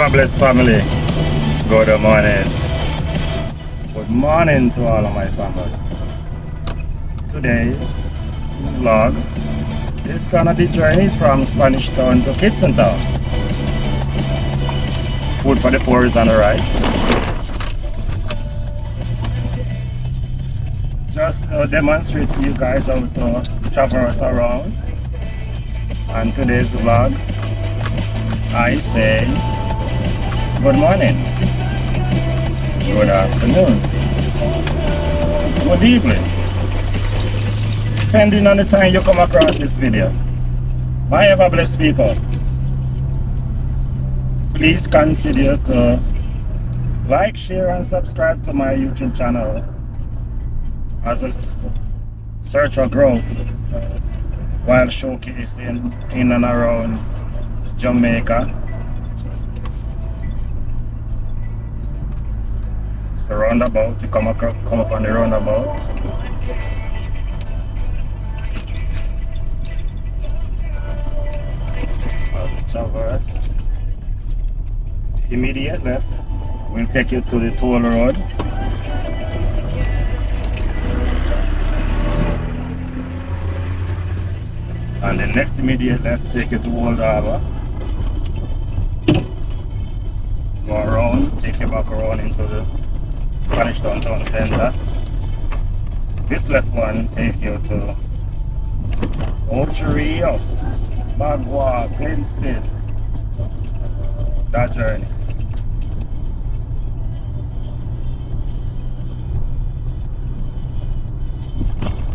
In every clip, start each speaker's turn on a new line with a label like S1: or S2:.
S1: a blessed family. Good morning. Good morning to all of my family. Today's vlog is gonna be journey from Spanish Town to Kitson Town. Food for the poor is on the right. Just to demonstrate to you guys how to traverse around. And today's vlog, I say good morning, good afternoon, good evening, depending on the time you come across this video. My ever blessed people, please consider to like, share and subscribe to my YouTube channel as a search for growth while showcasing in and around Jamaica. It's a roundabout, you come up on the roundabout. As we traverse, immediate left will take you to the toll road. And the next immediate left take you to Old Harbour. Go around, take you back around into the Spanish Town Center. This left one take you to Ocherios, Bagua, Glenstead. That journey.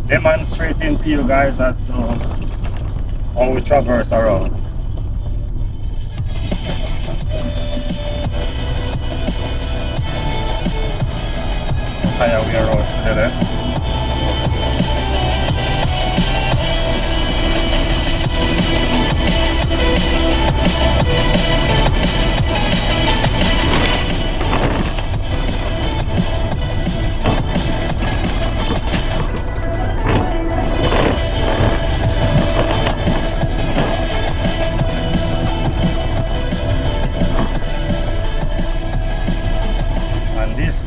S1: Demonstrating to you guys as to how we traverse around. Higher we are out to the left.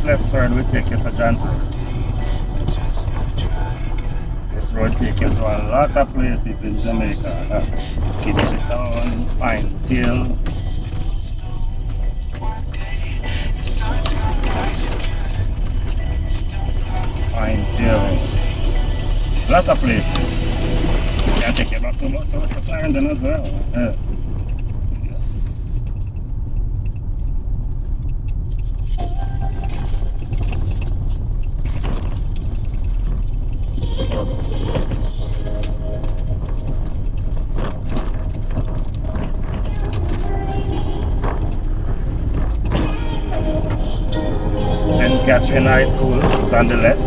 S1: Left turn will take you to Johnson. This road takes you to a lot of places in Jamaica. Kitson Town, Pine Hill. Pine Hill. A lot of places. Can take you back to Clarendon as well. Catherine High School is on the left.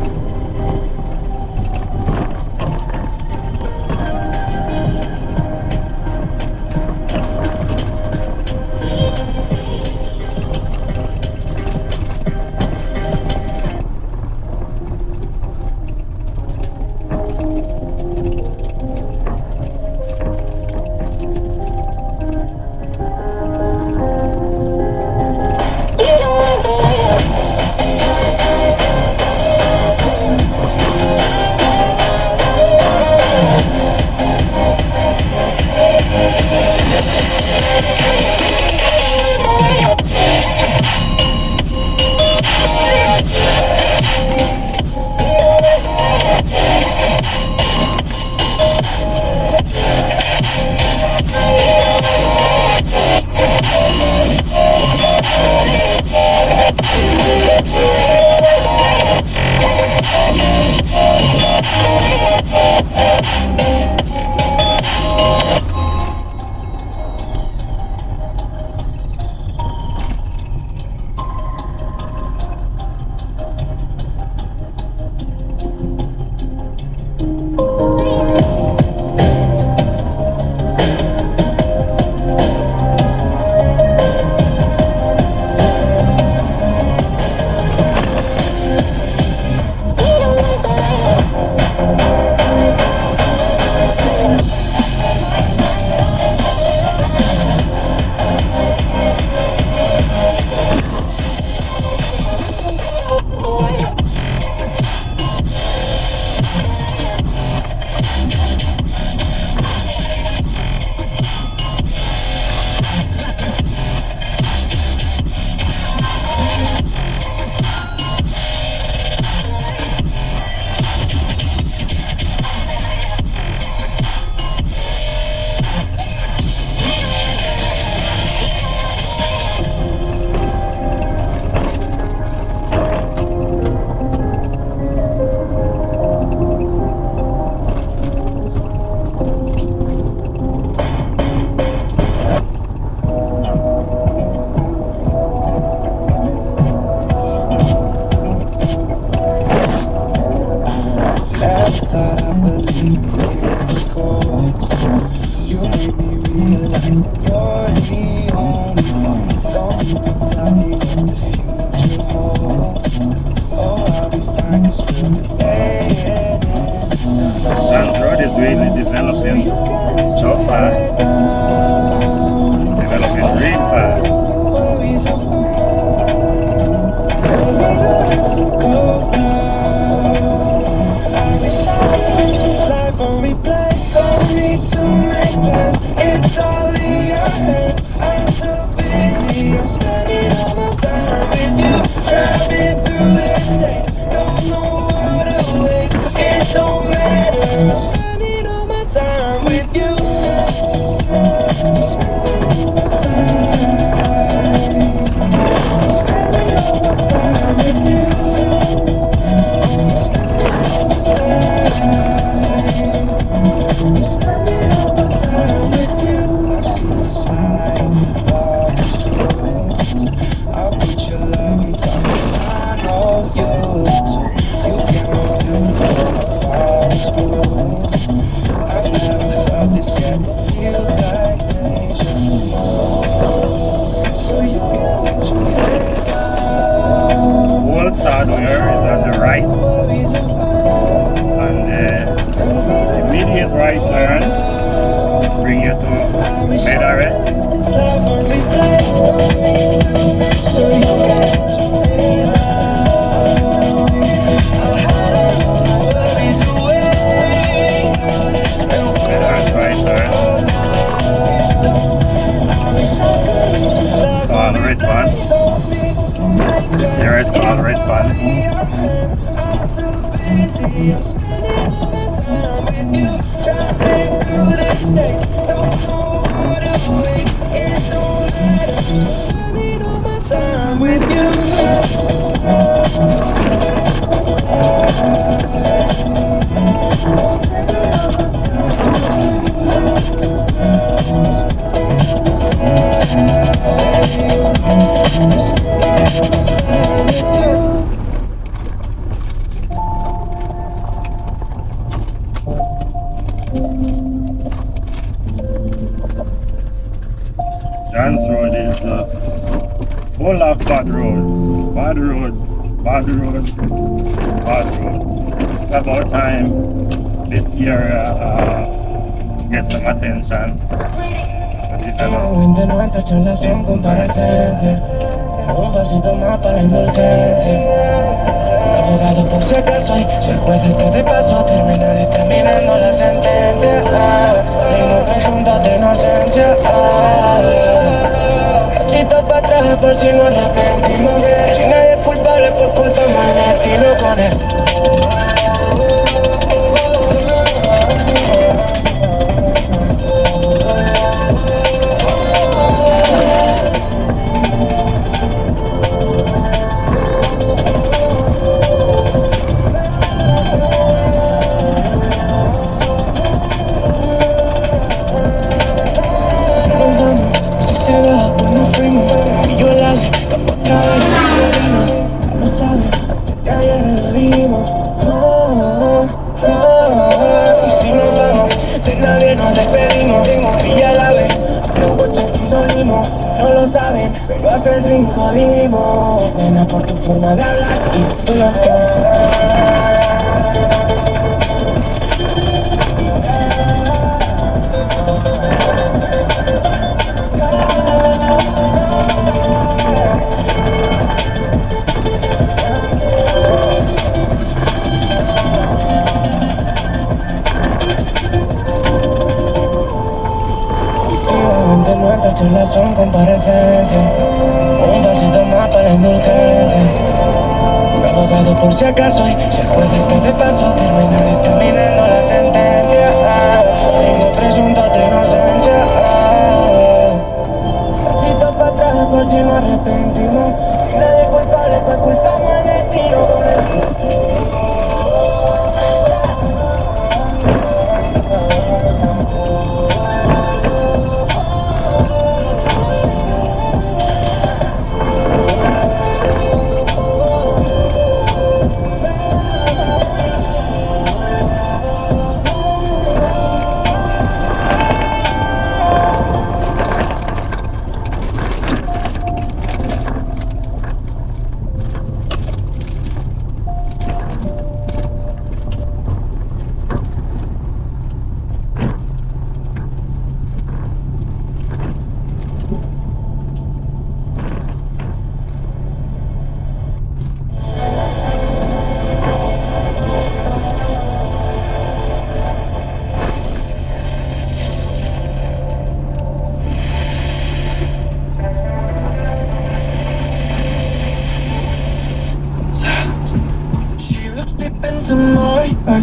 S2: believe in miracles. You made me realize that you're the only one. Don't need to tell me what the future holds. Oh, I'll be fine 'cause we'll be laying in the sun.
S1: John's Road is really developing so fast. Developing real fast.
S2: Worries away. Don't need to have to go now. I wish I could live this life on replay. Don't need to make plans. It's all in your hands. I'm too busy. I'm spending all my time with you. Driving through the states. Don't know what awaits. It don't matter. I'm spending all my time with you.
S1: Old hardware is on the right, and the immediate right turn bring you to bed arrest. Bed arrest right turn. It's called red band. This area is called red band.
S2: With you.
S1: John's Road is just full of bad roads, bad roads, bad roads, bad roads. It's about time this year to get some attention. But it doesn't.
S2: De nuestra charla son comparecencias. Un pasito más para la indulgencia. Abogado por si acaso y si el juez está de paso termina determinando la sentencia. Ningún presunto de inocencia. Pasito para atrás por si nos arrepentimos. Si nadie es culpable por culpa más destino con él. Pero hace 5 dimos, nena, por tu forma de hablar y tu de nuestras charlas son comparecencias. Un pasito más para la indulgencia. Abogado por si acaso y si el juez está de paso termina determinando la sentencia. Tengo presunto de inocencia. Pasito para atrás por si nos arrepentimos. Si nadie es culpable pues culpamos al destino con el...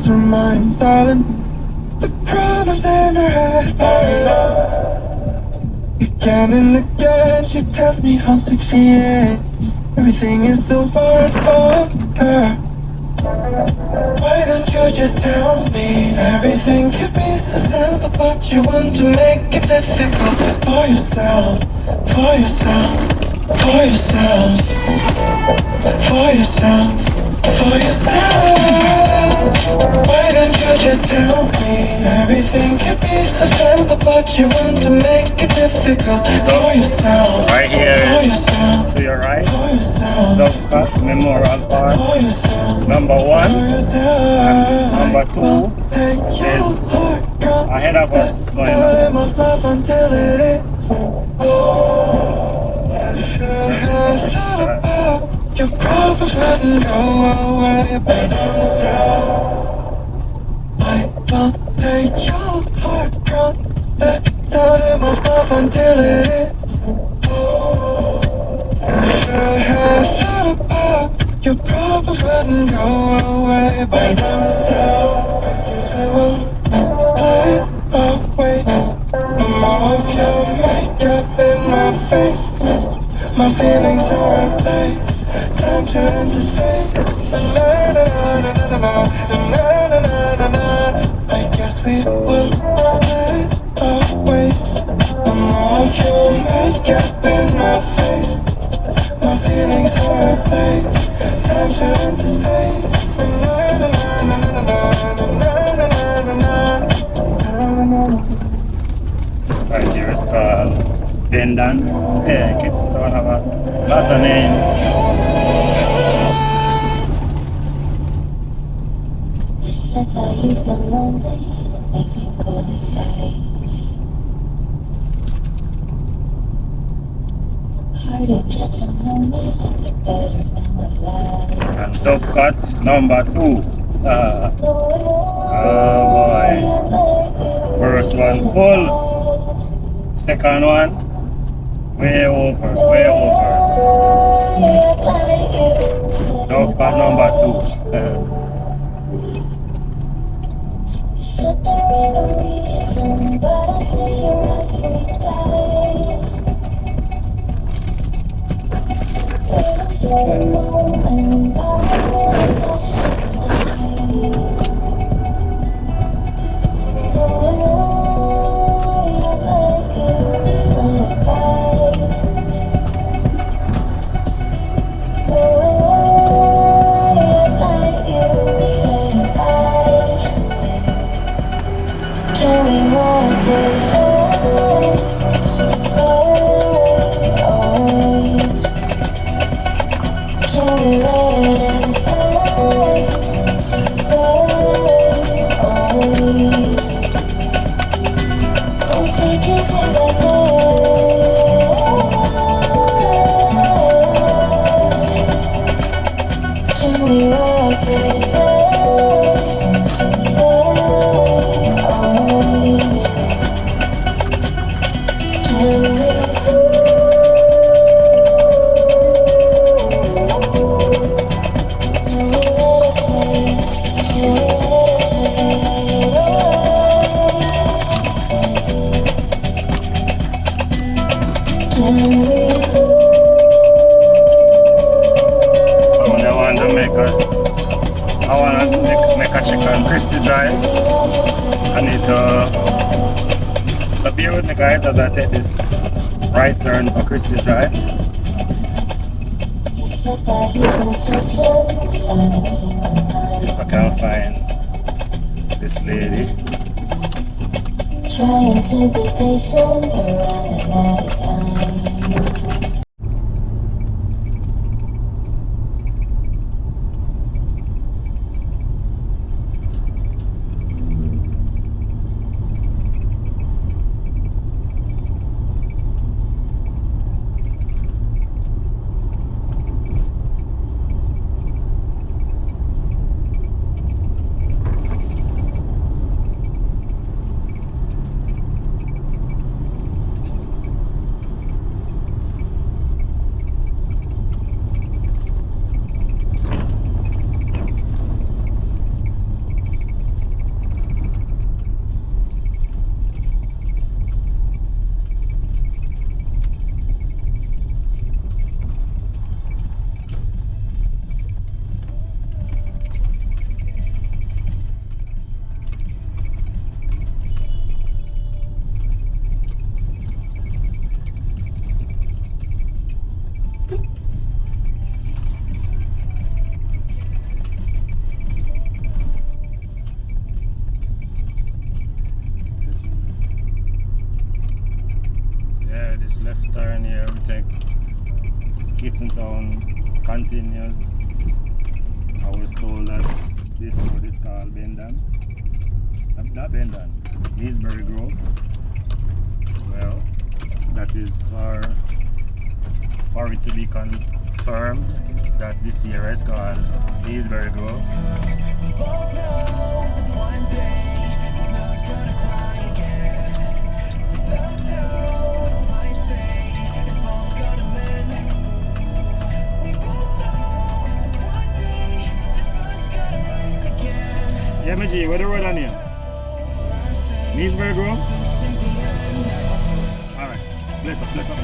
S2: lost her mind, silent. The problems in her head pile up. Again and again, she tells me how sick she is. Everything is so hard for her. Why don't you just tell me? Everything could be so simple, but you want to make it difficult for yourself, for yourself, for yourself, for yourself, for yourself. Why don't you just tell me? Everything could be so simple, but you want to make it difficult for yourself,
S1: Right here
S2: for yourself,
S1: to your right,
S2: for yourself,
S1: Dove Cut Memorial Park.
S2: for yourself.
S1: Number 1 and number 2 is ahead of us going on.
S2: Time of love until it is. Should have thought about your problems wouldn't go away by themselves. I will take your heart from the time of love until it is. Should have thought about your problems wouldn't go away by themselves. We will split our ways. No more of your makeup in my face. My feelings are replaced. Time to enter space. Na na na na na na na na na na. I guess we will split our ways. No more of your makeup in my face. My feelings are replaced. Time to enter space. Na na na na na na na na na na.
S1: Right here is called Bendan. Yeah, kids don't have a lot of names.
S3: You said that you've been lonely, that makes you cold as ice. Hard to get to know me, you're better than the lies.
S1: And Dove Cut number 2. Oh boy. First one full. Second one, way over, way over. Dove Cut number 2.
S3: You said there ain't no reason, but I see you every day. Waiting for the moment, I will
S1: So bear with me guys as I take this right turn for Christie Drive.
S3: See
S1: if I can find this lady.
S3: Trying to be patient, but running out of time.
S1: This left turn here, we take Kingston Town continues. I was told that this road is called Bendan. Not Bendan, Leesbury Grove. Well, that is for it to be confirmed that this year is called Leesbury Grove.
S2: Both know one day it's not gonna cry again. The tones might say it all's gonna mend. We both know one day the sun's gonna rise again.
S1: Yeah, G, where the road on here? Leesbury Grove? Alright, bless up, bless up.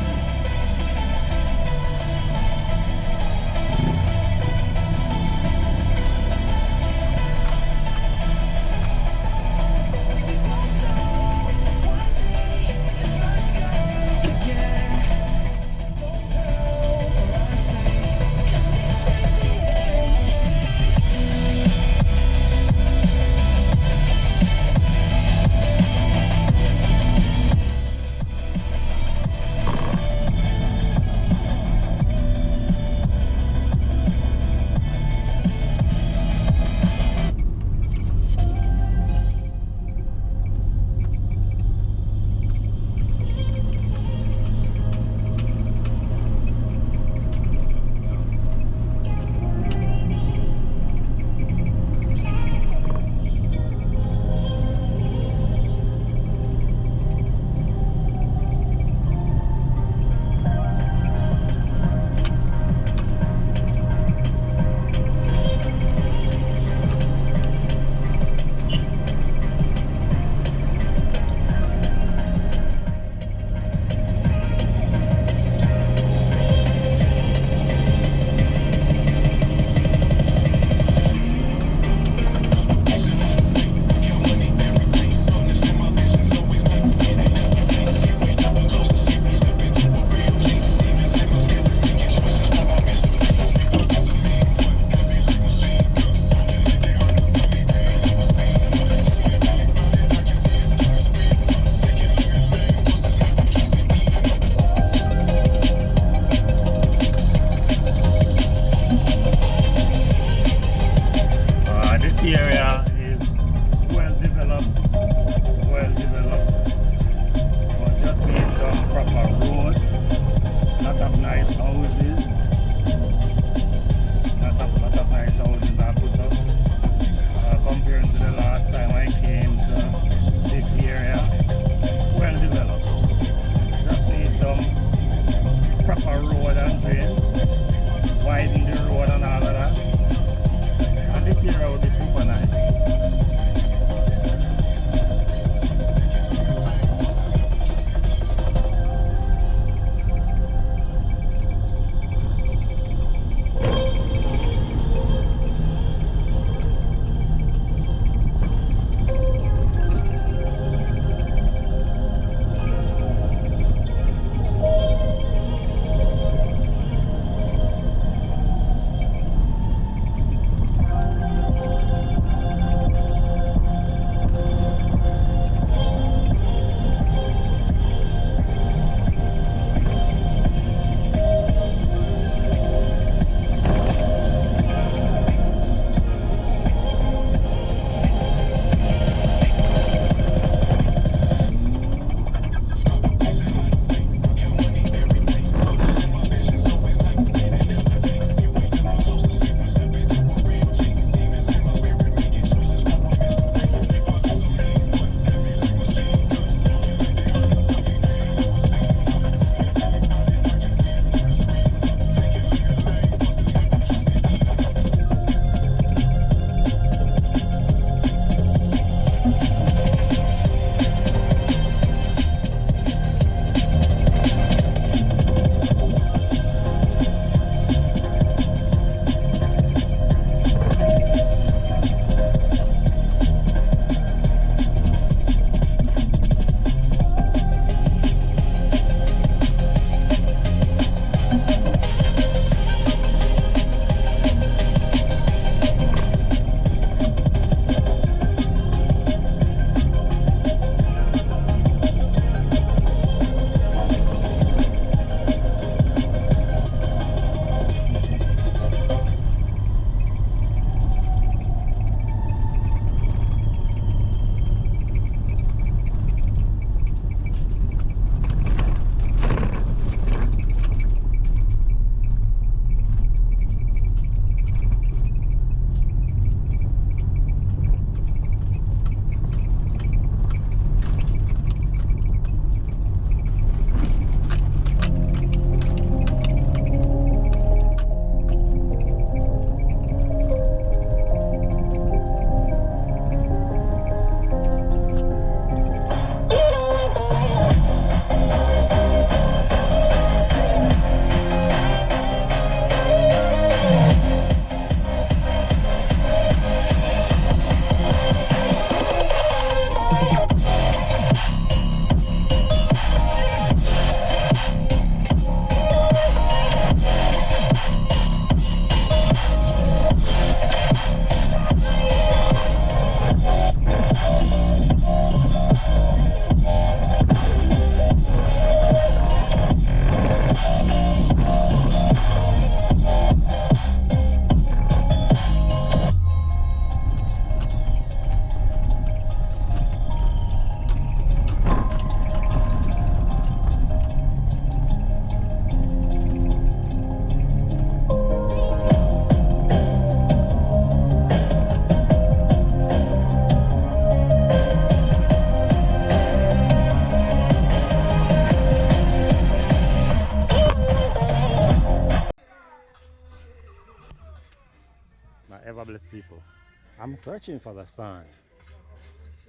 S1: I'm searching for the sun.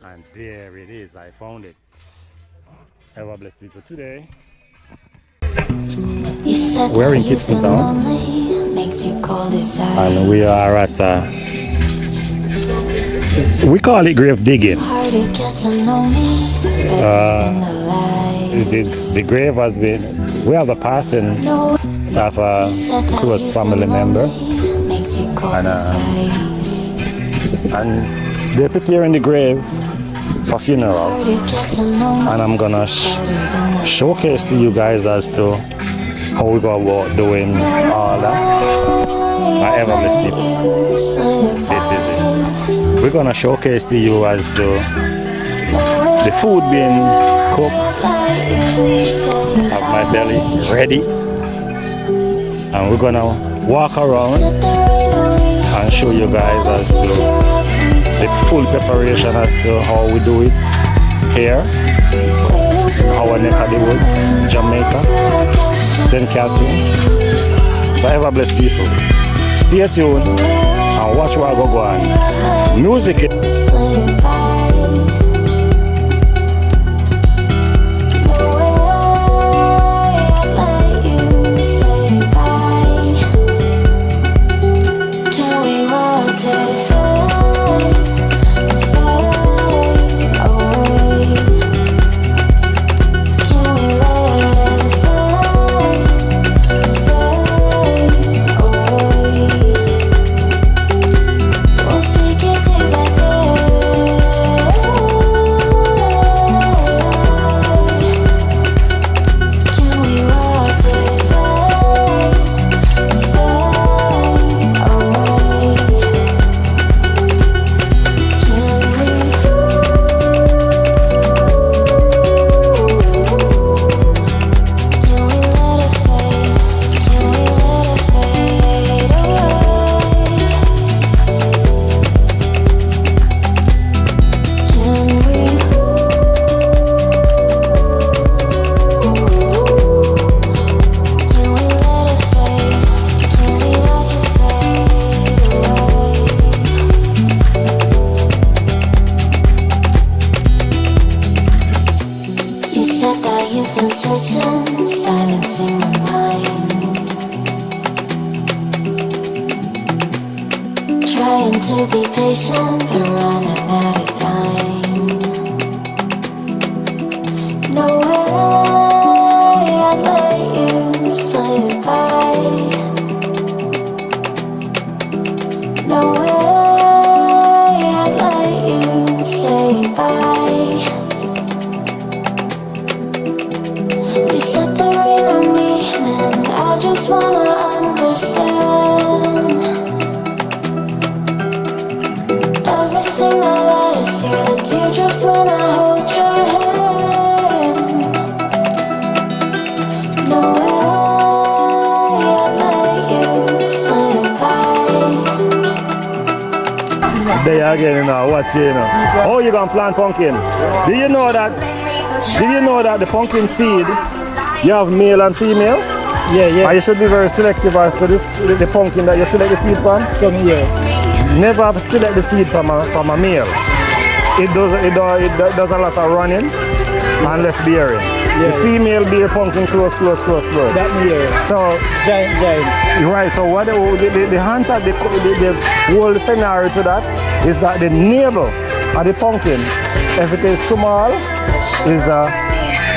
S1: And there it is, I found it. Ever blessed people today.
S3: You said
S1: We're in
S3: that you've
S1: Kingston
S3: been
S1: Town.
S3: lonely, makes you cold as ice.
S1: And we are at we call it grave digging.
S3: Hard to get to know me, better than the lies.
S1: The grave has been, we have a passing
S3: No,
S1: of a
S3: you said that
S1: close
S3: you've
S1: family
S3: been
S1: member.
S3: lonely, makes you cold
S1: And,
S3: as ice.
S1: And they're preparing the grave for funeral.
S3: Hard to get to know me,
S1: And I'm gonna
S3: better than the
S1: showcase to you guys as to how we go about doing all that. My ever blessed people.
S3: you slip
S1: This is it. We're gonna showcase to you as to the food being cooked, have my belly ready, and we're gonna walk around and show you guys as to the full preparation as to how we do it here in our neck of the woods, Jamaica, St. Catherine. So ever blessed people. Stay tuned and watch what I go on. Music is
S3: silencing my mind, trying to be patient but running out of time. No way I'd let you slip by. No way I'd let you say bye. You set the rain on me, and I just wanna understand everything that led us here. The teardrops when I hold your hand. No way I'd let you slip by.
S1: there again, you know, watch you know. Oh, you gonna plant pumpkin? Do you know that? Did you know that the pumpkin seed, you have male and female?
S4: Yeah, yeah.
S1: And you should be very selective as to this, the pumpkin that you select the seed from.
S4: Some years.
S1: Never select the seed from a male. It does a lot of running and less bearing.
S4: Yeah.
S1: The female bear pumpkin close.
S4: That year.
S1: So
S4: Giant.
S1: right, so what the answer, the whole scenario to that is that the navel of the pumpkin, if it is small, is a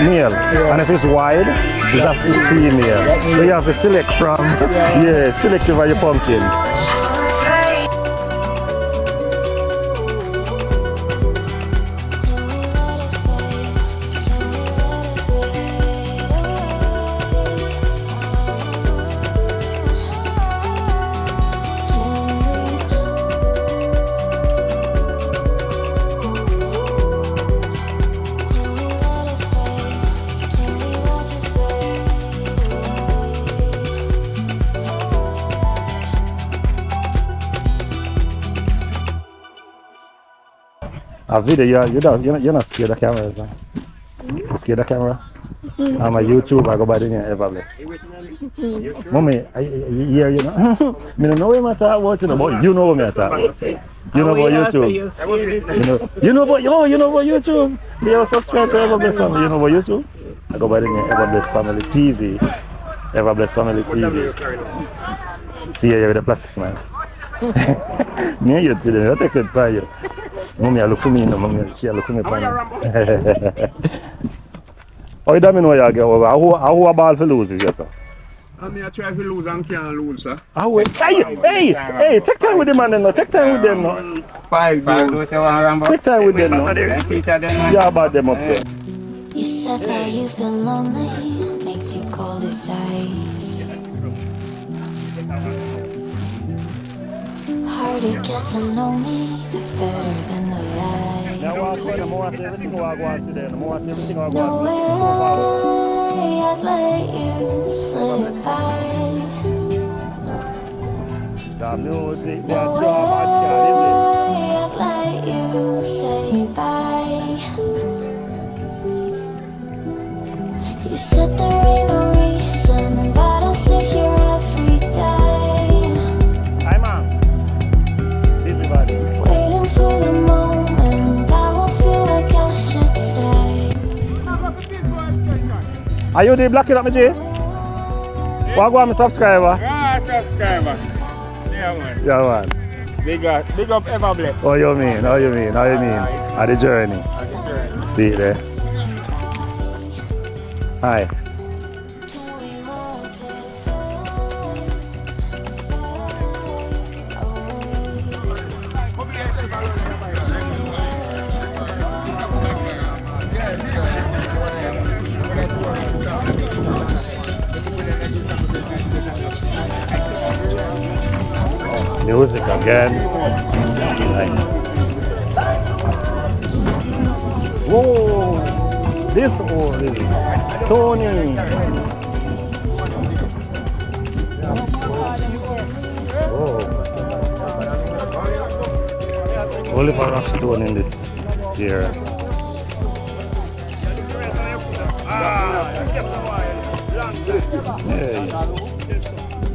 S1: male, and if it's wide, it's a female. So you have to select from, selective of your pumpkin. A video, you're not scared of cameras, huh? You scared of camera? I'm a YouTuber. I go by the name Ever Bless. Mommy, I hear you know. Me don't know what I talk about, you know, but you know what I talk about. You know about YouTube. You know about YouTube. You subscribe to Ever Bless family. You know about YouTube. I go by the name Ever Bless Family TV. Ever Bless Family TV. See you with the plastic smile. Me and you today. I text it for you. Mommy, I look for me, you know, mommy, she look for me. Oh, you don't know you get over. Who a ball for loses, yes, sir?
S5: I try to lose and can't lose, sir.
S1: Hey, take time with the man, no. Take time with them, no.
S5: Five goals.
S1: Take time with them, no. Yeah, about them up there.
S3: You said that you've been lonely, makes you cold as ice. Hard to get to know me, but better than the lies. No way I'd let you slip by. No way I'd let you say bye. You said there ain't no reason, but I'll sit here every day.
S1: Hi, mom. Busy body.
S3: Waiting for the moment I won't feel like I should stay.
S1: Are you the blocking up, my G? What go on, my subscriber?
S5: Subscriber. Yeah, man.
S1: Yeah, man.
S5: Big up Ever Bless.
S1: Oh, you mean? At the journey. See it there. Hi. Music again. Nice. Whoa! This one is Tony. Oh. Oliver Rockstone in this here. Hey.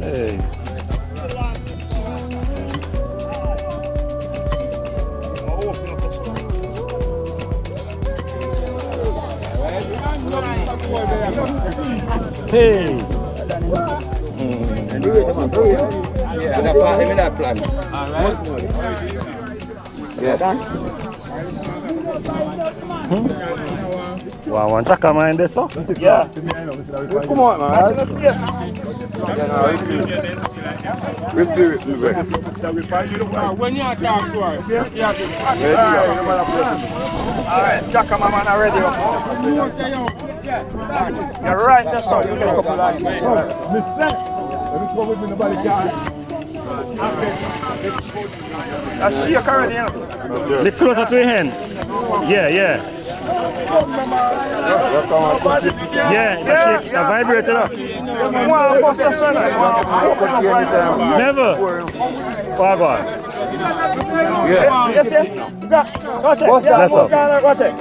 S1: Hey.
S5: Plan.
S1: Wow, one track of mine there, so?
S5: Yeah. Come on, man. When you talk to her, alright, Jack and my man are ready. You're right, that's all. You get a couple of lines. I see you already, you know.
S1: Look closer to your hands. Yeah. Yeah, shake, vibrate it up. Never. Watch it.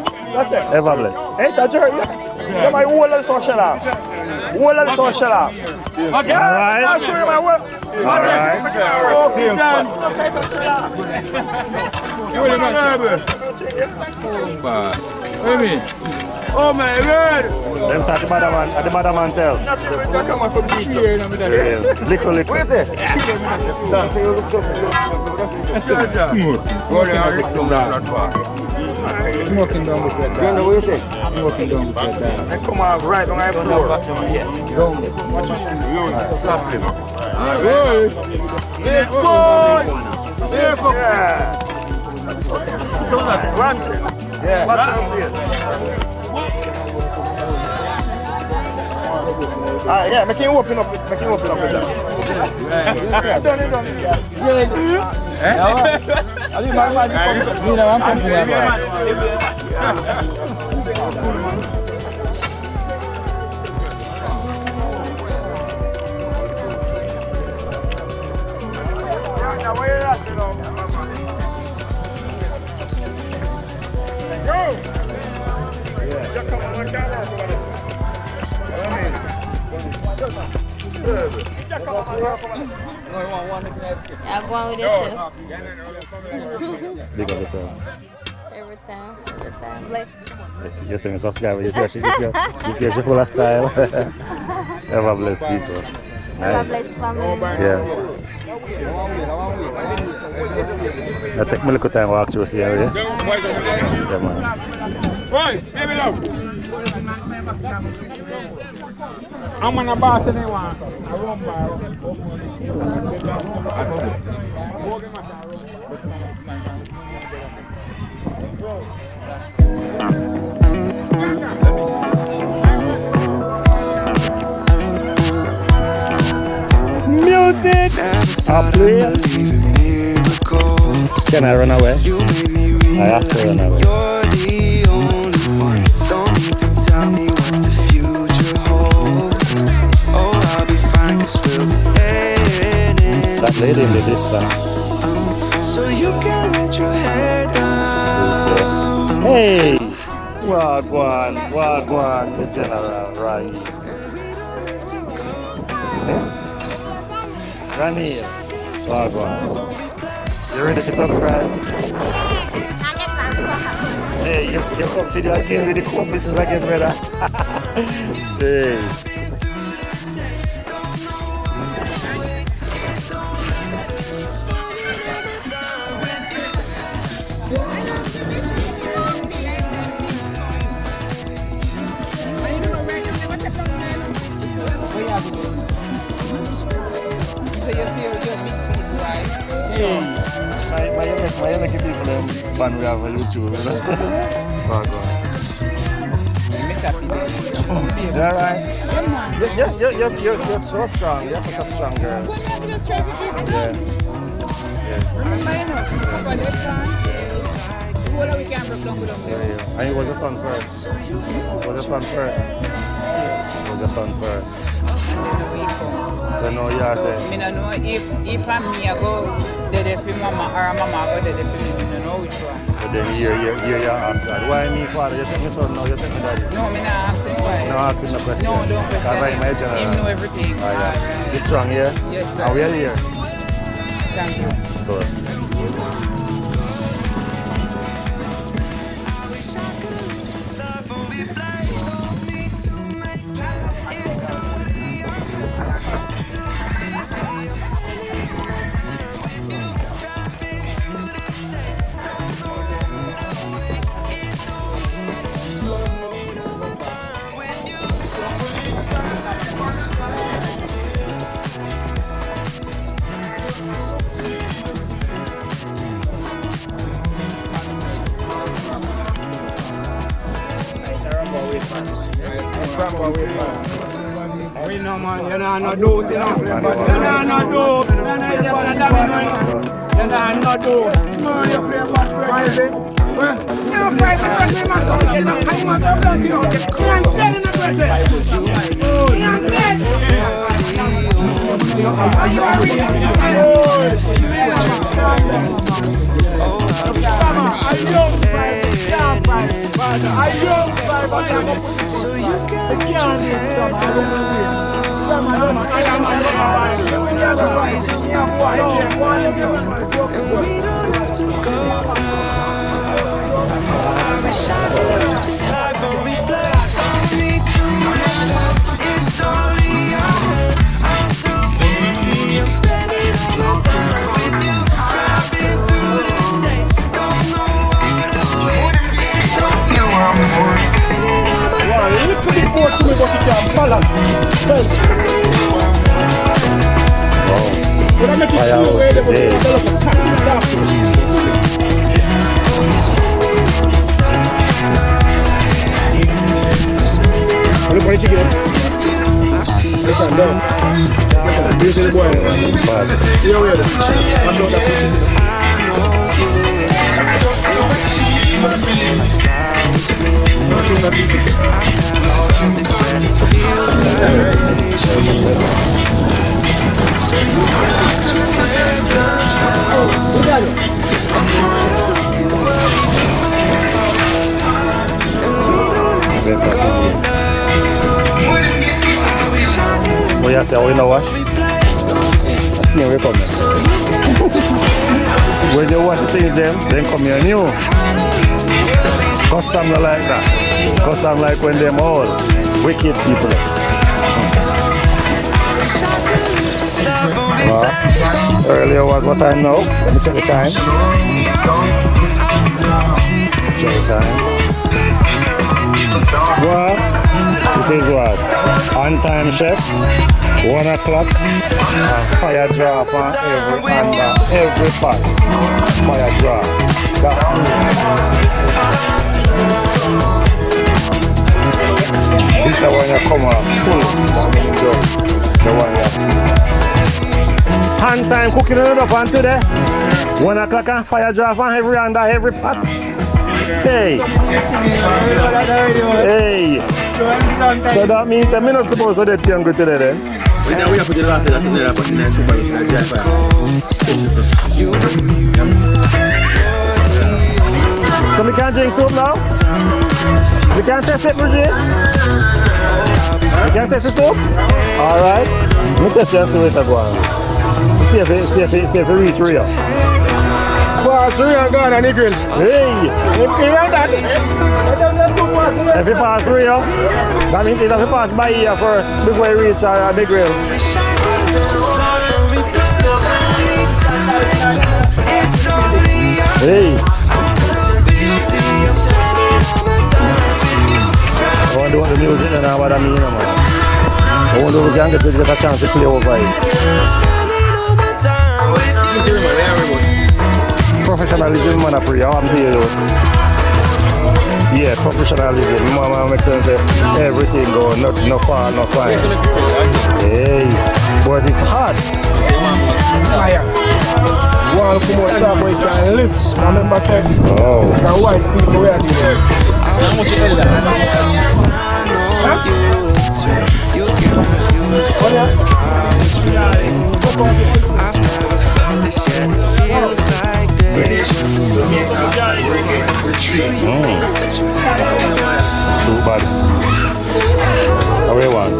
S1: Ever Bless.
S5: Ain't that jerk? Yeah, my whole of the social app. Alright. I'll show you my work.
S1: Alright.
S5: What do you mean? Oh my word!
S1: Them start the bad man tell. Liquor.
S5: What is it? Smooth. Smoking down with that. You know what you say? Smoking down with that. Come on, right on my floor. Down. Yeah. Alright, yeah, make him open up with that. Done it.
S6: I'm going with this too.
S1: Big up yourself.
S6: Every time. Bless.
S1: You see me subscribe. You see she full of style. Ever bless people.
S6: God bless family.
S1: Yeah. I take my little time to walk through the area. Yeah, man.
S5: Right, give it up. I'm on a boss anyone. I run by.
S1: Music! I'll play. Can I run away? I have to run away.
S2: You're the only one. Don't need to tell me what the future holds. Oh, I'll be fine, 'cause we'll be heading.
S1: That lady in the distance.
S2: So you can let your hair down.
S1: Hey! Wagwan, the general, right? Ranil, Wagwan. You ready to subscribe? Hey, you come to the again with the competition again, brother. Hey. My people ban we have on YouTube. You're right. You're so strong. You're such a strong girl. Yeah. And it was the son first. So no, you are saying.
S7: I don't know if I'm me, I go there for mama or mama go there for me. I don't know which one.
S1: So then you ask that. Why me father? You take me son now, you take me daddy.
S7: No, I'm not asking why.
S1: No asking the question.
S7: No, don't question.
S1: Because I imagine.
S7: Him know everything.
S1: Oh, yeah. You strong, yeah?
S7: Yes, sir.
S1: And we are here.
S7: Thank you.
S1: Good.
S5: We know, man, you know, no dose, you know. You know, no dose. You know, no dose. Man, you play bad crazy. Well, you know, play bad crazy, man. I want to block you. You ain't telling the crazy. You ain't
S2: So you can we don't have to go now. I wish I could live this life on replay. Don't need too much plus, it's only your hands. I'm too busy, I'm spending all my time with you. Driving through the states, don't know what to wait. Don't know I'm more spending all my time with you. Spending all my
S1: say, oh, you know what? Here we come. When you want to change them, then come here new. Custom not like that. Custom like when them all wicked people. Earlier was what time now? Let me check the time. Check the time. What? This is what? On time chef. 1 o'clock. Fire drop on every pot. Fire drop. That's this is the one that come up full. The one that hand time cooking it up on today. 1 o'clock and fire drop on every pot. Hey. Hey. So that means I'm not supposed to get younger today then.
S8: We have to do that.
S1: So we can't drink soup now? We can't test it, Bridget? We can't test the soup? Alright. Let me test it and see what it's going. See if it reach real.
S5: Pass real God and the grill.
S1: Hey! If it pass real, that means it has to pass by here first before it reach the grill. Hey! I wonder what the music and what I mean, man. I wonder if we can get a chance to play over it. Professionalism, man, I pray. I'm here, yeah, professionalism. Mama makes sense. Everything go, no far, no fine. Hey, but it's hard.
S5: Fire. One come out top where you can live. Remember that?
S1: Oh.
S5: The white people were there.
S1: Too bad. How do you want?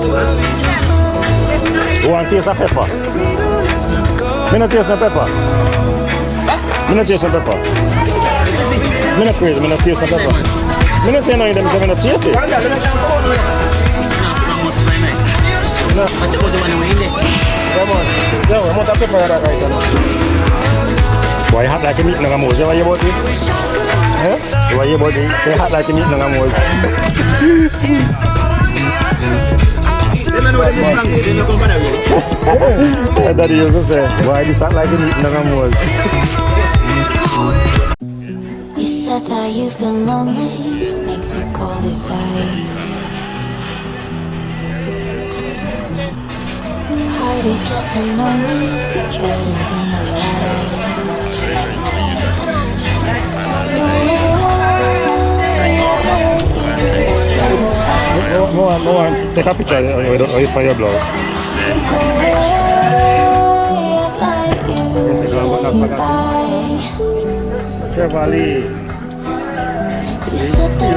S1: You want taste of pepper? Me not taste no pepper. Me not taste no pepper. Me not crazy, me not taste no pepper. Me not say no, them say me not taste it. No. Come on. No, I'm not a pepper right now. Why hot like a meat na gamoz? Why you about it? Huh? Why you about it? Why hot like a meat na gamoz? That is also say, why you hot like a meat na gamoz?
S3: You said that you've been lonely, makes you cold as ice. How to get to know me better than the lies.
S1: No one, take a picture for your blog. Chevrolet.
S3: You said the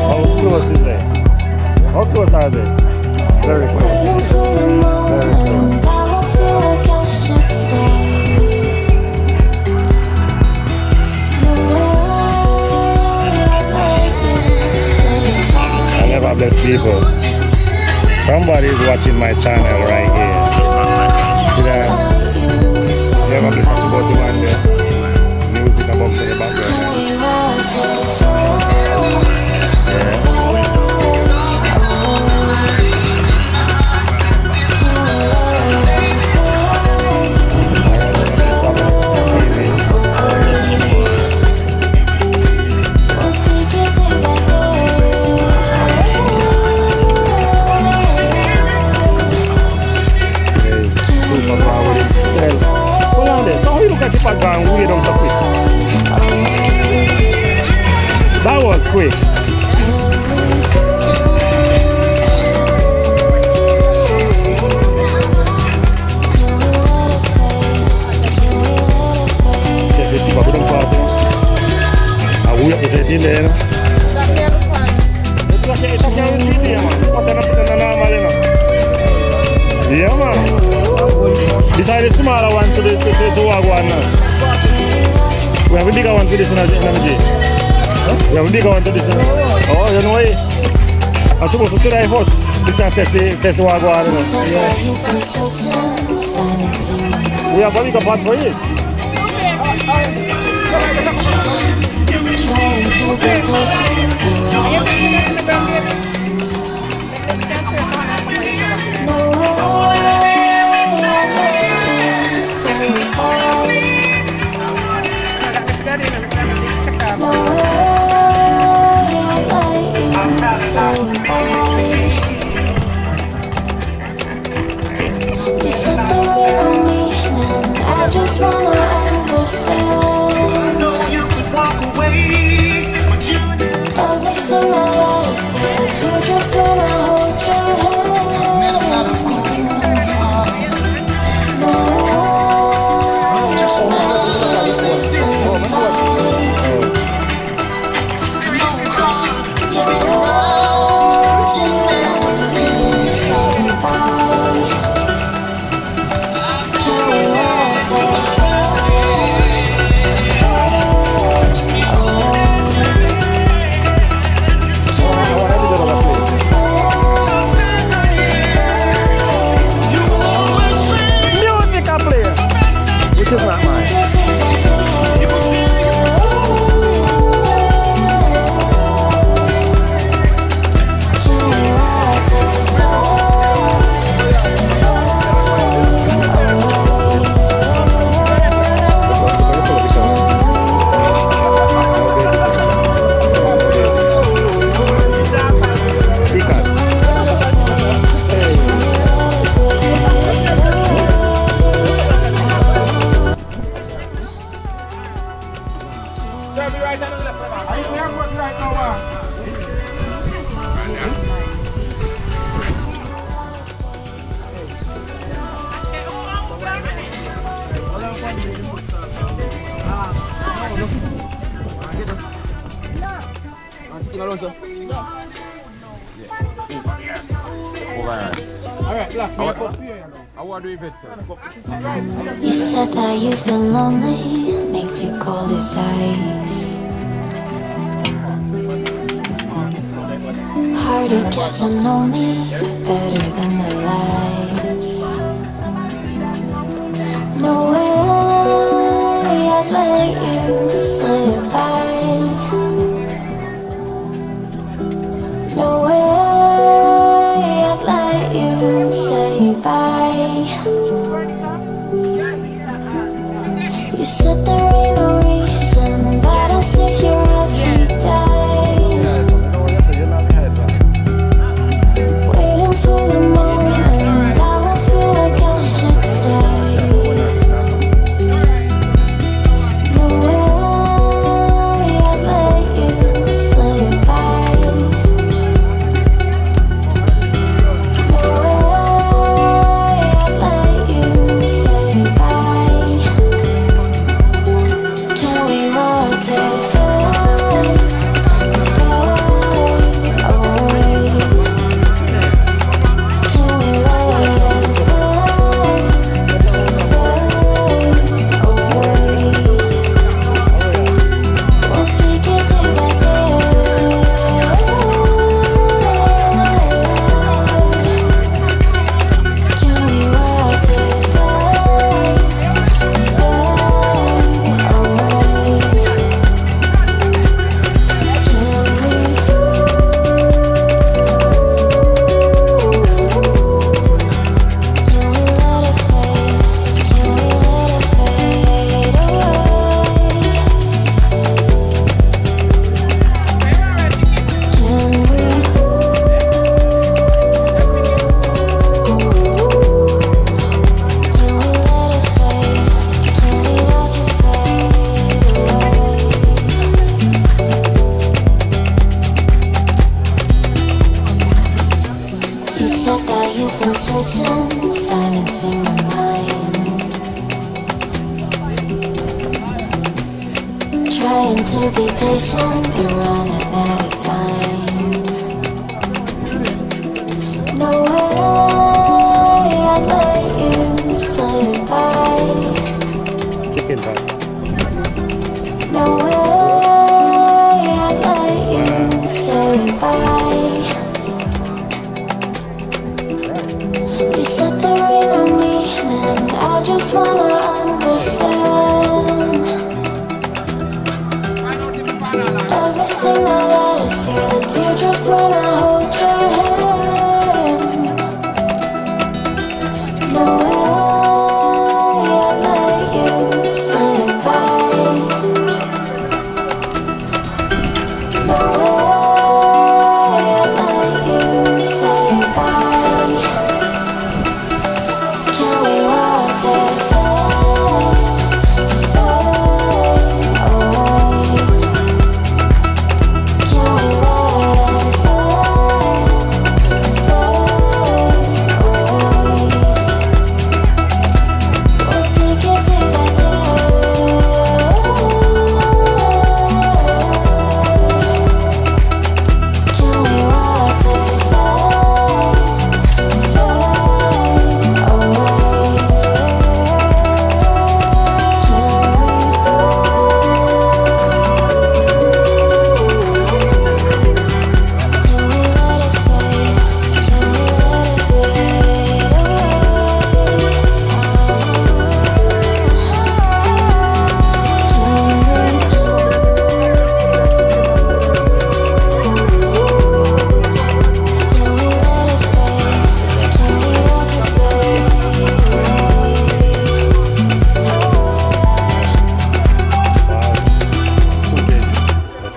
S1: How close is they? How close are they? Very close.
S3: waiting for the moment, I don't feel like I should stay. No way I'd let you say
S1: I never bless people. Somebody is watching my channel right here. See that? Never bless about the one there. Music about the background. That was quick. Check this out, we don't pass it. I will have to say it in there. it's okay with GT, man. But they're not normal, you know. Yeah, man. This is the smaller one to Wagwan now. We have a bigger one to this one, G. We have a bigger one to this one. Oh, you know why? I'm supposed to try first. This one test the Wagwan, you know. Yeah. We have a bigger pot for it.
S3: Trying to be patient, no way you set the rain on me, and I just wanna understand. Everything that I say, teardrops when I hold your hand. No way, just
S1: Which is not mine.
S3: You said that you've been lonely, makes you cold as ice. Hard to get to know me, but better than the lies. No way I'd let you slip by. No way I'd let you say bye. You said there ain't no reason, but I'll sit here every day, waiting for the moment I won't feel like I should stay. No way I'd let you slip by. No way I'd let you say bye. Can we rotate fade away? Can we let it fade away? We'll take it day by day. Can we rotate fade away? You said that you've been searching, silencing your mind, trying to be patient, but running out of time.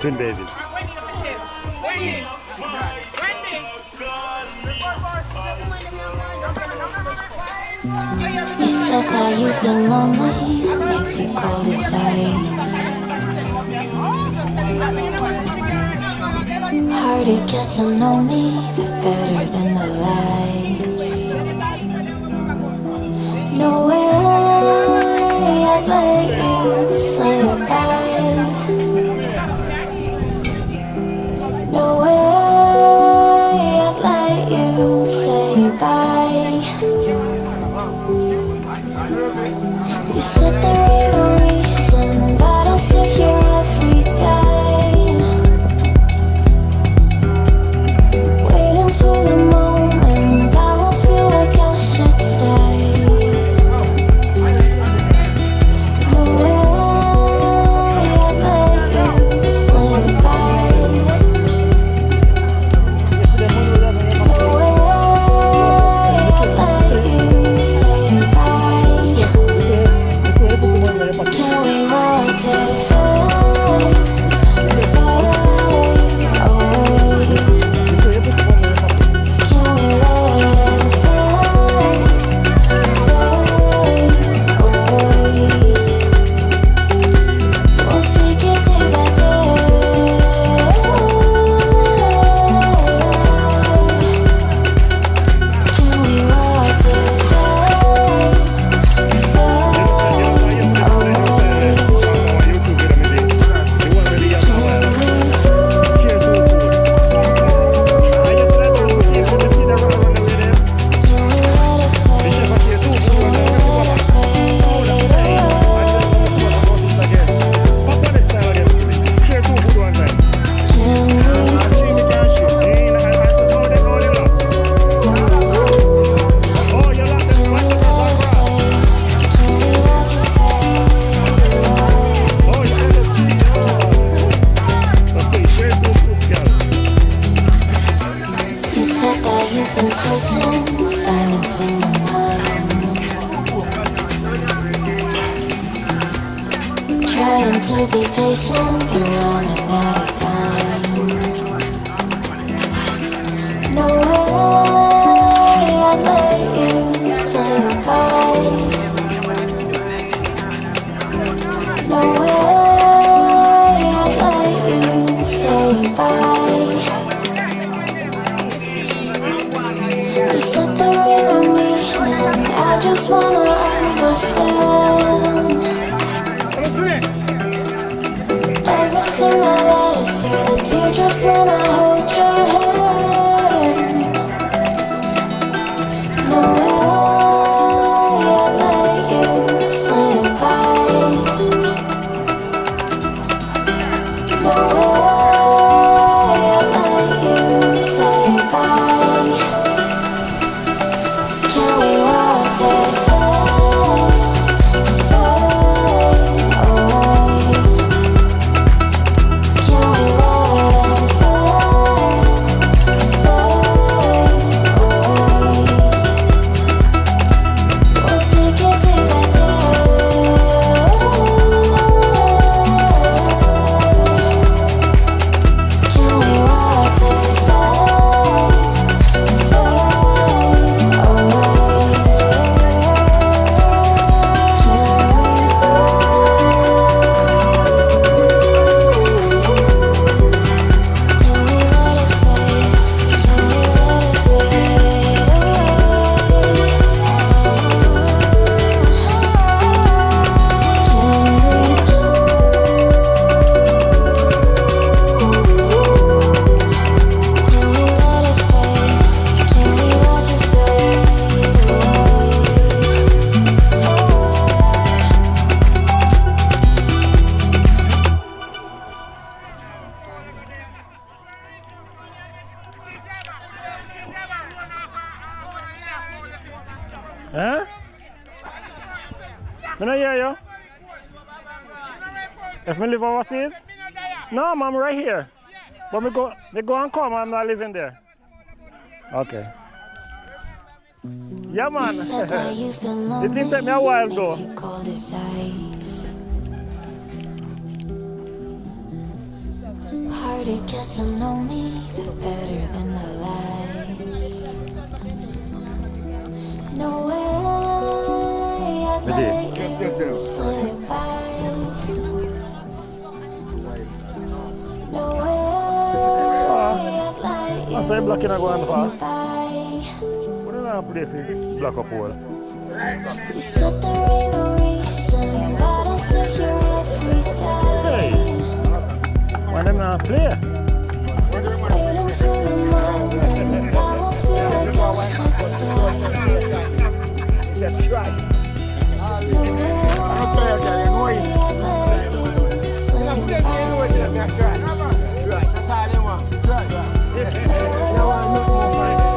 S1: Twin babies.
S3: You said that you've been lonely, makes you cold as ice. Hard to get to know me, but better than the lights. No way I'd let you slip by. No way I'd let you say bye. You said there ain't no reason, but I'll sit here every day, waiting for the moment I won't feel like I should stay. No way I'd let you slip by. No way I'd let you say bye. Can we watch it fade, fade away? Can we let it fade, fade away? We'll take it day by day. Can we watch it fade, fade away? You said that you've been searching, silence in your mind, trying to be patient, but running out of time. No way I'd let you say bye. No way I'd let you say bye. You said there ain't no meaning, I just wanna understand everything that led us here, the teardrops when I hold your hand. No way I'd let you slip by. No way I'd let you say bye. Can we watch it fade, fade away? Can we let it fade, fade away? We'll take it day by day. Can we watch it fade, fade away?
S1: Huh? I don't hear you. If me live overseas? No, I'm right here. But me go and come, I'm not living there. Okay. Yeah, man.
S3: You said that you've been
S1: It
S3: lonely,
S1: didn't take me a while
S3: makes
S1: though.
S3: you cold as ice. eager to get to know me better than the lies. No way I'd let you slip by. No way I'd let you
S1: Asa yung black na guwan pa?
S3: slip by.
S1: Wala na play for black up wall.
S3: You said there ain't no reason, but I'll sit here every day.
S1: Why them not play?
S3: Waiting for the moment, I don't feel like I should stay. No way I'd let you slip by. Can we walk till fade away? Can we let it fade away? We'll take it day by day. Can we walk till fade away?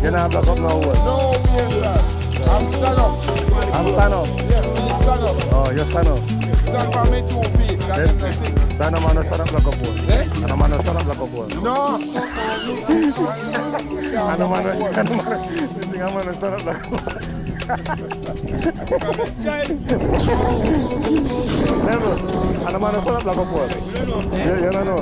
S1: You're not black up now.
S8: No way, lad. I'm stand up.
S1: I'm stand up.
S8: Yeah, stand up.
S1: Oh, you stand up.
S8: Stand for me 2 feet. That's the thing.
S1: Stand up, man, stand up black up wall.
S8: Eh?
S1: Stand up, man, stand up black up wall.
S8: No.
S1: Stand up, man, stand up black up wall. Never. Stand up, man, stand up black up wall. You don't know.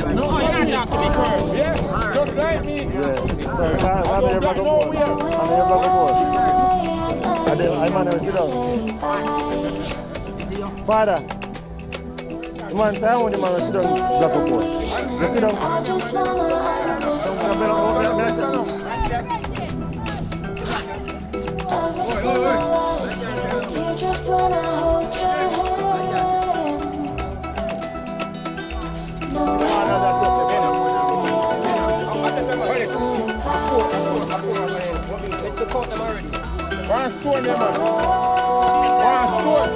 S8: No, you're not to be curved. Yeah? Just like me.
S1: Yeah. So, stand up black up wall. Stand up black up wall. I'm on the sit down. Father. Man, I want the man to sit down black up wall. Just sit down.
S3: I just wanna understand everything I love. See the teardrops when I hold your hand. No way I'd let you slip by.
S8: One stone, yeah, man. One stone.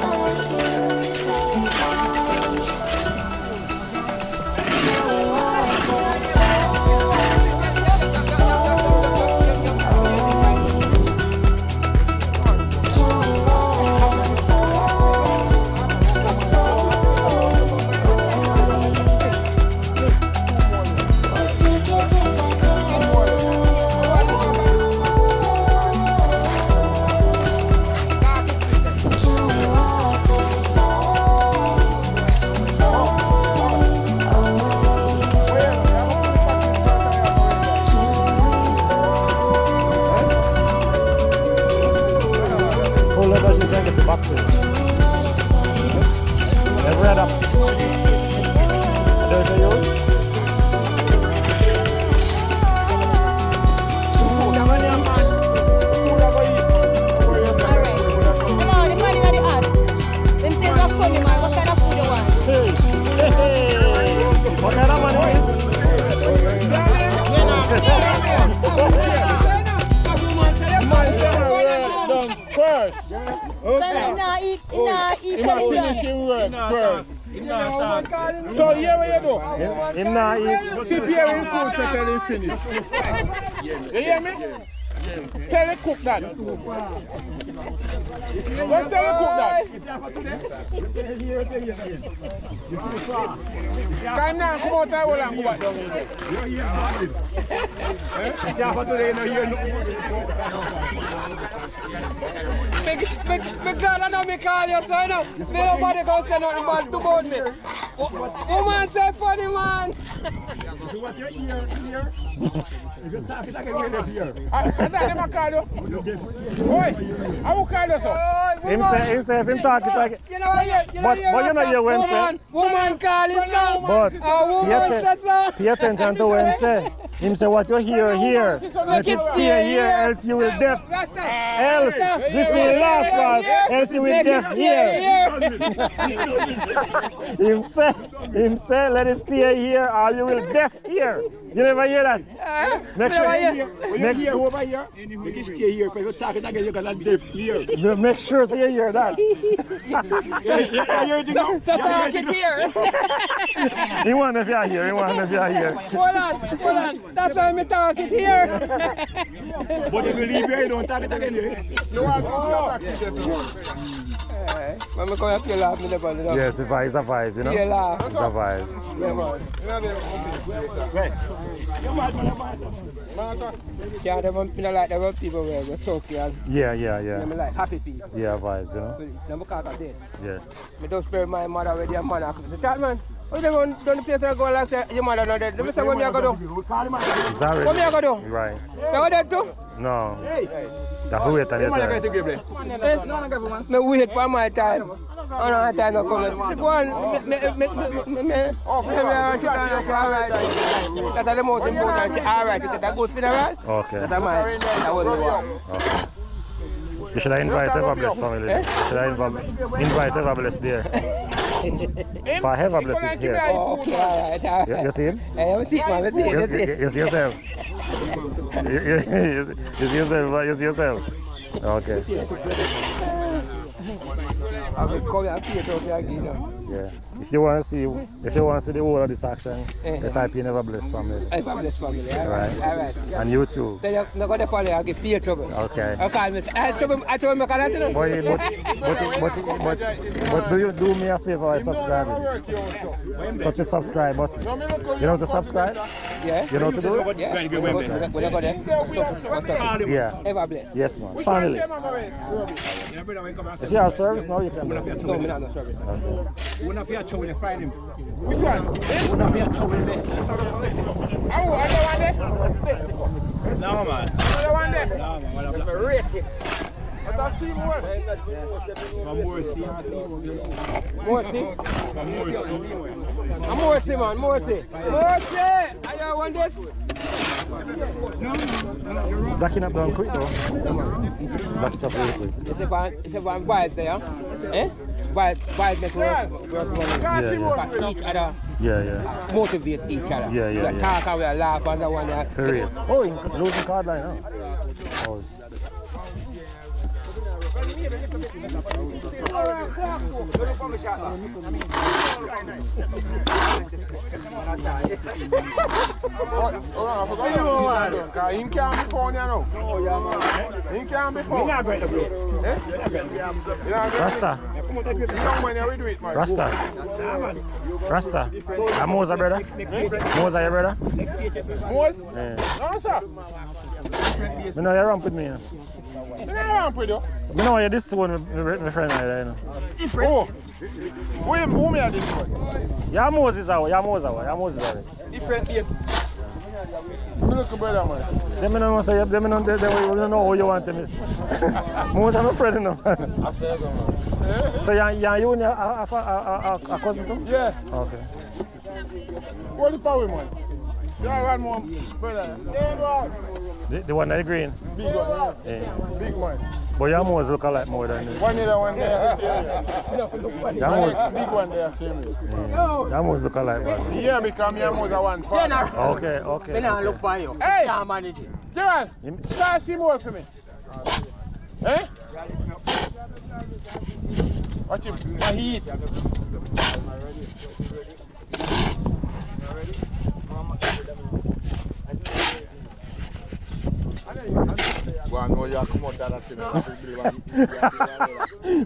S8: So here where you go?
S1: Him not eat.
S8: Preparing food so till he finish. You hear me? Tell the cook that. What tell the cook that? Come now, come out and hold and go back down here.
S5: Me glad I know me call you, so you know. Me nobody can say nothing bad about me. Woman say funny man.
S8: So what your ear here? If you talk it again, you're here. I never call you. Oi, I will call you so.
S1: Him say if him talk it again.
S5: You know what
S1: you know hear what him say.
S5: Woman call it now.
S1: But pay attention to what him say. Him say what you hear here. Let it stay here, else you will deaf. Else, this is the last one. Else you will deaf here. Him say let it stay here, or you will deaf here. You never hear that? Make sure
S8: over here. Make it stay here. Because you talk it again, you're gonna deaf here.
S1: Make sure so you hear that.
S5: So talk it here.
S1: He want if you're here. He want if you're here.
S5: Hold on. That's why me talk it here.
S8: But if you leave here, you don't talk it again. You want to
S5: When me come up here laugh, me never know.
S1: Yes, the vibe is a vibe, you know?
S5: Yeah, laugh.
S1: It's a vibe.
S5: Yeah, man.
S8: Right.
S5: Yeah, they want like the one people where they're so cute.
S1: Yeah.
S5: Me like happy people.
S1: Yeah, vibes, you know?
S5: Now me can't dead.
S1: Yes.
S5: Me don't spare my mother with your mother. The chat man, oh, they going down the place and go like say your mother not dead. Let me say what me I go do.
S1: Is that
S5: What me I go do?
S1: Right.
S5: You go dead too?
S1: No. That's who wait on your time.
S5: Me wait for my time. Oh no, my time not come. Go on, alright. That's the most important. Alright, you get a good funeral.
S1: Okay.
S5: That's my. That was the one.
S1: Okay. You should have invited Everbless family. You should have invite Everbless there. For Everbless is here.
S5: Okay, alright.
S1: You see him?
S5: Hey, I see it, man. I see it.
S1: You see yourself? You see yourself? Okay.
S5: I will come and see it over again.
S1: Yeah. If you want to see the whole of this action, you type in Everbless family.
S5: Everbless family. Alright.
S1: And YouTube.
S5: So you're going to follow, I'll give you trouble.
S1: Okay.
S5: I told him I can't do
S1: But do me a favor and subscribe. Touch the subscribe button. You know to subscribe?
S5: Yeah.
S1: You know to do it?
S5: Yeah. When I go there,
S1: Yeah.
S5: Everbless.
S1: Yes, man. Family. If you have service now, you can do it.
S5: No, I'm not sorry.
S8: You wouldn't be a show when you find him.
S5: Which one?
S8: You wouldn't be a show when you
S5: Oh, I don't want that.
S8: No, man.
S5: I don't want that.
S8: No, man.
S5: But I see more. More see, I don't want this.
S1: Backing up down quick though. Back it up really quick.
S5: It's a one vibe there. Eh? Vibe make work each other.
S1: Yeah.
S5: Motivate each other.
S1: Yeah.
S5: We talk and we laugh and that one there.
S1: For real. Oh, losing card line now. Oh,
S8: He can't be phone now. He can't be phone.
S1: Rasta. Rasta. I'm Moza, brother. Moza, your brother?
S8: Moza?
S1: Yeah.
S8: No, sir.
S1: You know, you're ramp with me.
S8: I'm ramp with you.
S1: You know, you're this one, my friend.
S8: Oh. Who me are this one?
S1: You're Moses.
S8: Different place. Look, brother, man.
S1: Them don't say, them don't know how you want them. Most of my friends know. So you and your a cousin too?
S8: Yeah.
S1: Okay.
S8: What the power, man? You have one more, brother.
S1: The one that green?
S8: Big one,
S1: yeah.
S8: Big one.
S1: But your Moses look like more than this.
S8: One is the one there. Big one there, same.
S1: Your Moses look like one.
S8: Yeah, because your Moses are one father.
S1: Okay.
S5: Then I look for you.
S8: Hey!
S5: Can't manage it.
S8: Gerald, start see more for me. Eh? Watch him. My heat.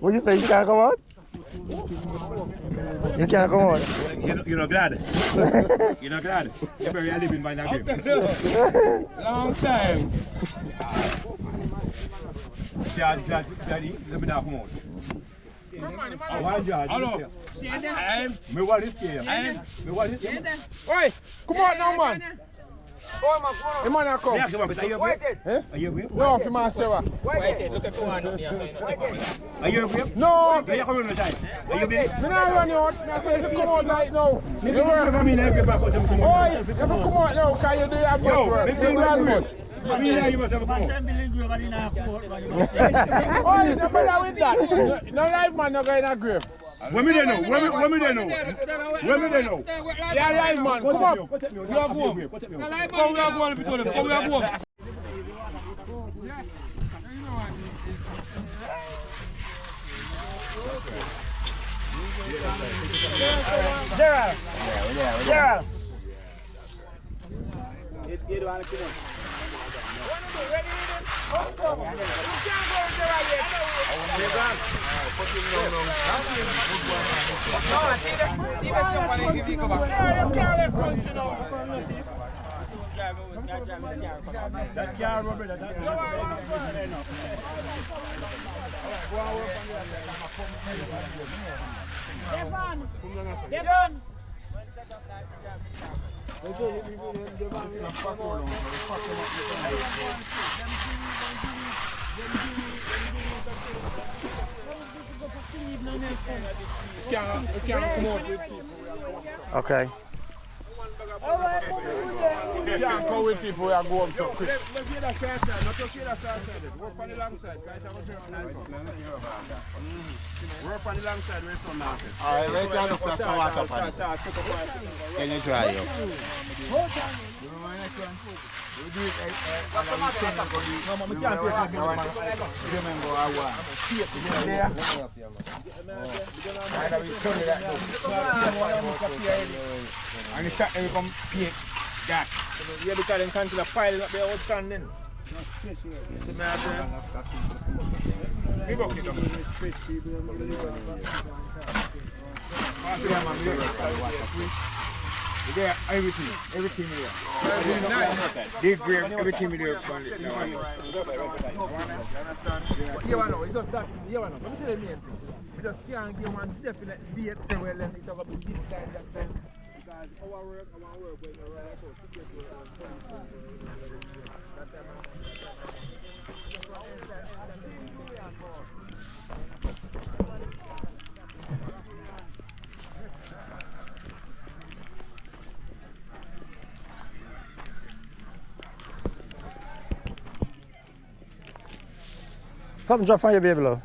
S1: What you say? You can't come out? You can't come out.
S8: You're not glad? You're not glad? You're very living by that game. Long time. George, Daddy, let me knock him out. I want George. Hello. Me want this here. Me want this here. Oi, come on now, man. The man come. Yeah, come on, but are you agree? Are you agree? No, for myself. Wait, look at one. Are you agree? No. Are you coming on time? Are you agree? Me not run out. I say if you come out right now. You work. Oi, if you come out now, can you do your much work? You do as much. Oh, you don't bother with that. No live man, no go in a grave. When me they know? When me they know? When me they know? Yeah, live man, come up. You are going. Come we are going between them. Come we are going. Gerald. Gerald. You don't want to come on. Ready? That car, Robert,
S4: Okay.
S8: You can't go with people who are going so quick. Let's hear that side, not just hear that side. Work on the long side, guys. Work on the long side, where some now. Alright, let's get the first water pan. Can you try it? We do it we can't remember our and it's we come pick that. Yeah, because them can't the pile up there outstanding. Give up it. Yeah, everything here. They grab everything we do. You know, it's just that. You know, let me tell you, we just can't give one definite date to where it's going to be this time, that time. Because our work, when you're right, to get
S4: Something drop on your baby, love.